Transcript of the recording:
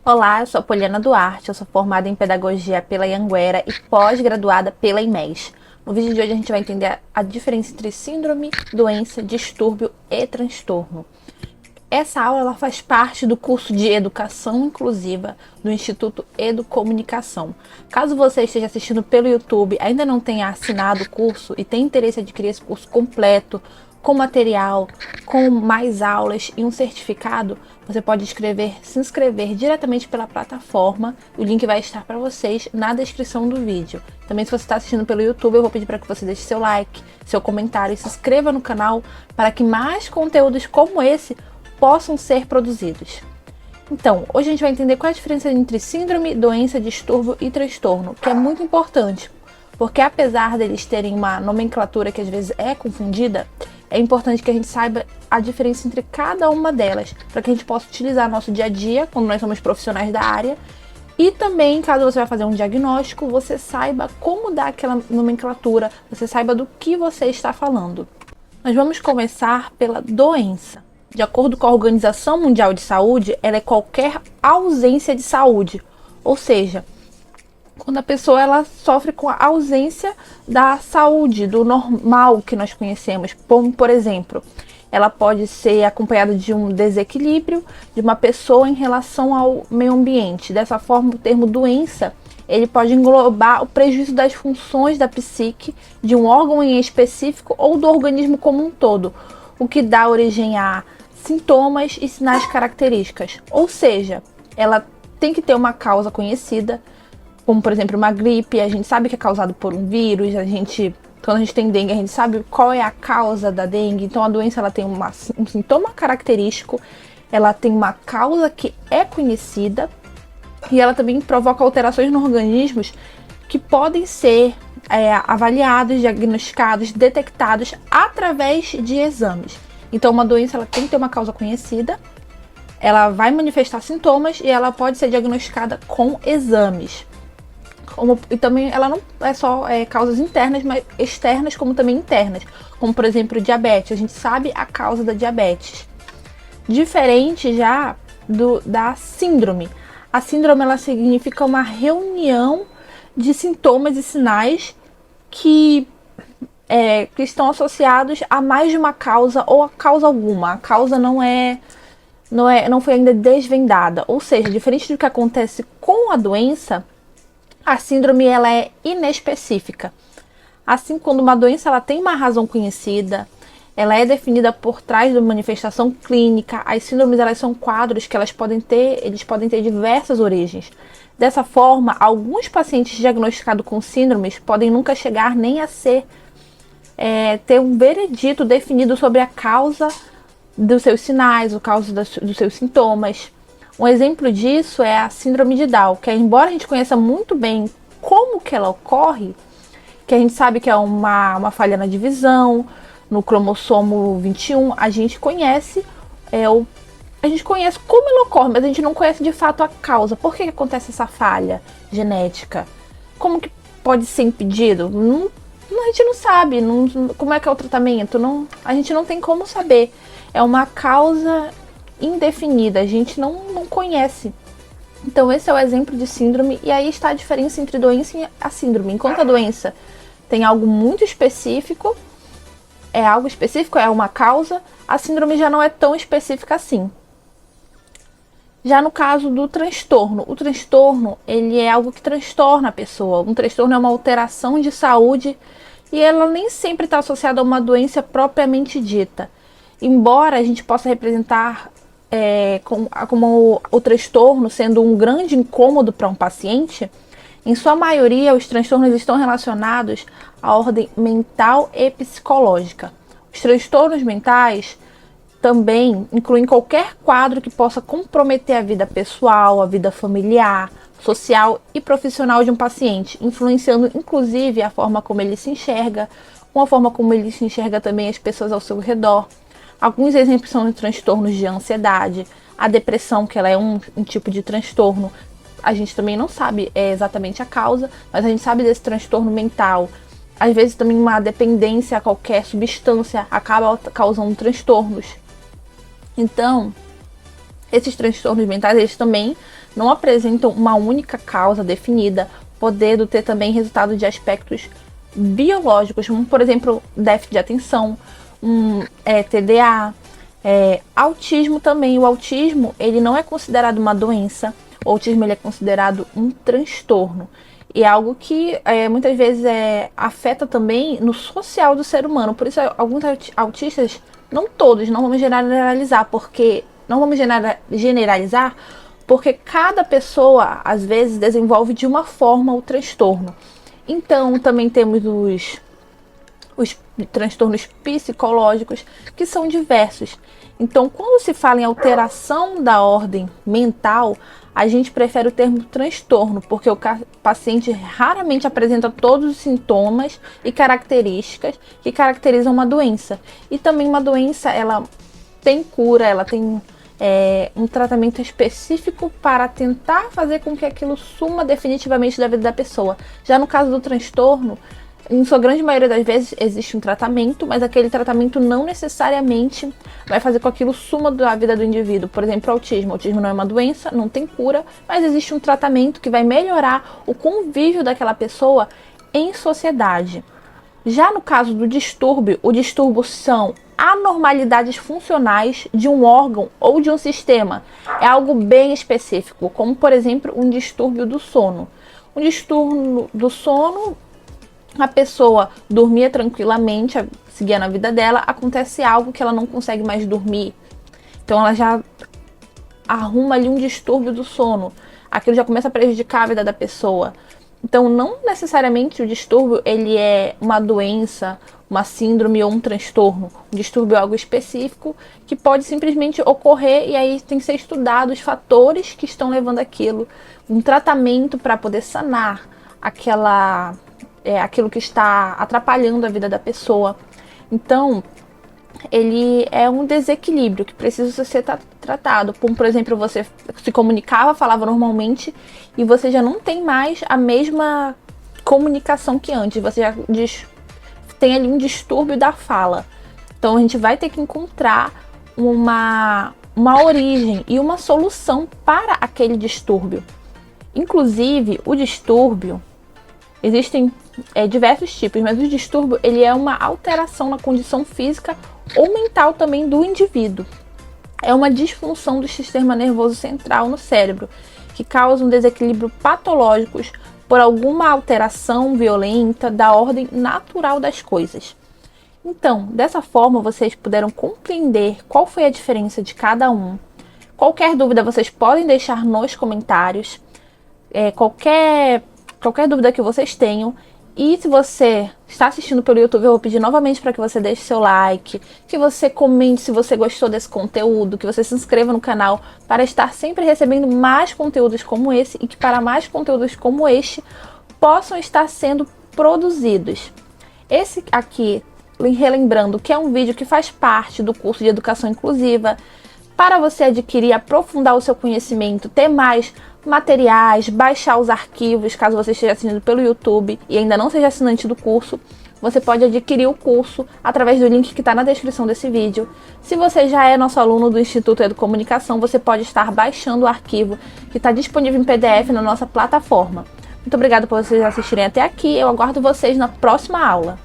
Olá, eu sou a Poliana Duarte, eu sou formada em Pedagogia pela Anhanguera e pós-graduada pela IMES. No vídeo de hoje a gente vai entender a diferença entre síndrome, doença, distúrbio e transtorno. Essa aula ela faz parte do curso de Educação Inclusiva do Instituto Educomunicação. Caso você esteja assistindo pelo YouTube, ainda não tenha assinado o curso e tenha interesse em adquirir esse curso completo, com material, com mais aulas e um certificado, você pode se inscrever diretamente pela plataforma. O link vai estar para vocês na descrição do vídeo. Também, se você está assistindo pelo YouTube, eu vou pedir para que você deixe seu like, seu comentário e se inscreva no canal para que mais conteúdos como esse possam ser produzidos. Então, hoje a gente vai entender qual é a diferença entre síndrome, doença, distúrbio e transtorno, que é muito importante, porque apesar deles terem uma nomenclatura que às vezes é confundida, é importante que a gente saiba a diferença entre cada uma delas, para que a gente possa utilizar no nosso dia a dia, quando nós somos profissionais da área, e também, caso você vai fazer um diagnóstico, você saiba como dar aquela nomenclatura, você saiba do que você está falando. Nós vamos começar pela doença. De acordo com a Organização Mundial de Saúde, ela é qualquer ausência de saúde, ou seja, quando a pessoa ela sofre com a ausência da saúde, do normal que nós conhecemos, como por exemplo, ela pode ser acompanhada de um desequilíbrio de uma pessoa em relação ao meio ambiente. Dessa forma, o termo doença ele pode englobar o prejuízo das funções da psique, de um órgão em específico ou do organismo como um todo, o que dá origem a sintomas e sinais características. Ou seja, ela tem que ter uma causa conhecida, como por exemplo uma gripe, a gente sabe que é causado por um vírus, quando a gente tem dengue, a gente sabe qual é a causa da dengue. Então a doença ela tem um sintoma característico, ela tem uma causa que é conhecida e ela também provoca alterações no organismo que podem ser avaliados, diagnosticados, detectados através de exames. Então uma doença ela tem que ter uma causa conhecida, ela vai manifestar sintomas e ela pode ser diagnosticada com exames. E também ela não é só causas internas, mas externas como também internas, como por exemplo diabetes. A gente sabe a causa da diabetes. Diferente já da síndrome. A síndrome ela significa uma reunião de sintomas e sinais que estão associados a mais de uma causa ou a causa alguma. A causa não foi ainda desvendada. Ou seja, diferente do que acontece com a doença, a síndrome ela é inespecífica. Assim, quando uma doença ela tem uma razão conhecida, ela é definida por trás da manifestação clínica. As síndromes elas são quadros que eles podem ter diversas origens. Dessa forma, alguns pacientes diagnosticados com síndromes podem nunca chegar nem a ter um veredito definido sobre a causa dos seus sinais, a causa dos seus sintomas. Um exemplo disso é a síndrome de Down, que embora a gente conheça muito bem como que ela ocorre, que a gente sabe que é uma falha na divisão, no cromossomo 21, a gente conhece como ela ocorre, mas a gente não conhece de fato a causa. Por que acontece essa falha genética? Como que pode ser impedido? A gente não sabe, como é que é o tratamento, a gente não tem como saber. É uma causa indefinida, a gente não conhece. Então esse é o exemplo de síndrome, e aí está a diferença entre doença e a síndrome. Enquanto a doença tem algo muito específico, é uma causa, a síndrome já não é tão específica assim. Já no caso do transtorno, o transtorno ele é algo que transtorna a pessoa. Um transtorno é uma alteração de saúde e ela nem sempre está associada a uma doença propriamente dita. Embora a gente possa representar como o transtorno sendo um grande incômodo para um paciente, em sua maioria os transtornos estão relacionados à ordem mental e psicológica. Os transtornos mentais também incluem qualquer quadro que possa comprometer a vida pessoal, a vida familiar, social e profissional de um paciente, influenciando inclusive a forma como ele se enxerga, a forma como ele se enxerga também as pessoas ao seu redor. Alguns exemplos são os transtornos de ansiedade, a depressão, que ela é um tipo de transtorno. A gente também não sabe exatamente a causa, mas a gente sabe desse transtorno mental. Às vezes também uma dependência a qualquer substância acaba causando transtornos. Então, esses transtornos mentais, eles também não apresentam uma única causa definida, podendo ter também resultado de aspectos biológicos, como por exemplo, déficit de atenção, TDA, autismo também. O autismo, ele não é considerado uma doença, o autismo ele é considerado um transtorno. E é algo que muitas vezes afeta também no social do ser humano. Por isso, alguns autistas, não todos, não vamos generalizar, porque cada pessoa, às vezes, desenvolve de uma forma o transtorno. Então, também temos os transtornos psicológicos, que são diversos. Então, quando se fala em alteração da ordem mental, a gente prefere o termo transtorno, porque o paciente raramente apresenta todos os sintomas e características que caracterizam uma doença. E também uma doença, ela tem cura, ela tem um tratamento específico para tentar fazer com que aquilo suma definitivamente da vida da pessoa. Já no caso do transtorno, em sua grande maioria das vezes existe um tratamento, mas aquele tratamento não necessariamente vai fazer com que aquilo suma da vida do indivíduo. Por exemplo, o autismo. O autismo não é uma doença, não tem cura, mas existe um tratamento que vai melhorar o convívio daquela pessoa em sociedade. Já no caso do distúrbio, o distúrbio são anormalidades funcionais de um órgão ou de um sistema. É algo bem específico, como por exemplo um distúrbio do sono. Um distúrbio do sono, a pessoa dormia tranquilamente, seguia na vida dela, acontece algo que ela não consegue mais dormir. Então ela já arruma ali um distúrbio do sono. Aquilo já começa a prejudicar a vida da pessoa. Então não necessariamente o distúrbio ele é uma doença, uma síndrome ou um transtorno. O distúrbio é algo específico que pode simplesmente ocorrer e aí tem que ser estudado os fatores que estão levando aquilo, um tratamento para poder sanar aquilo que está atrapalhando a vida da pessoa. Então, ele é um desequilíbrio que precisa ser tratado. Como, por exemplo, você se comunicava, falava normalmente e você já não tem mais a mesma comunicação que antes. Você já tem ali um distúrbio da fala. Então, a gente vai ter que encontrar uma origem e uma solução para aquele distúrbio. Inclusive, o distúrbio, existem diversos tipos, mas o distúrbio ele é uma alteração na condição física ou mental também do indivíduo. É uma disfunção do sistema nervoso central no cérebro, que causa um desequilíbrio patológico por alguma alteração violenta da ordem natural das coisas. Então, dessa forma, vocês puderam compreender qual foi a diferença de cada um. Qualquer dúvida, vocês podem deixar nos comentários. Qualquer dúvida que vocês tenham. E se você está assistindo pelo YouTube, eu vou pedir novamente para que você deixe seu like, que você comente se você gostou desse conteúdo, que você se inscreva no canal para estar sempre recebendo mais conteúdos como esse e que para mais conteúdos como este possam estar sendo produzidos. Esse aqui, relembrando que é um vídeo que faz parte do curso de Educação Inclusiva, para você adquirir, aprofundar o seu conhecimento, ter mais materiais, baixar os arquivos, caso você esteja assinando pelo YouTube e ainda não seja assinante do curso, você pode adquirir o curso através do link que está na descrição desse vídeo. Se você já é nosso aluno do Instituto Educomunicação, você pode estar baixando o arquivo que está disponível em PDF na nossa plataforma. Muito obrigada por vocês assistirem até aqui, eu aguardo vocês na próxima aula.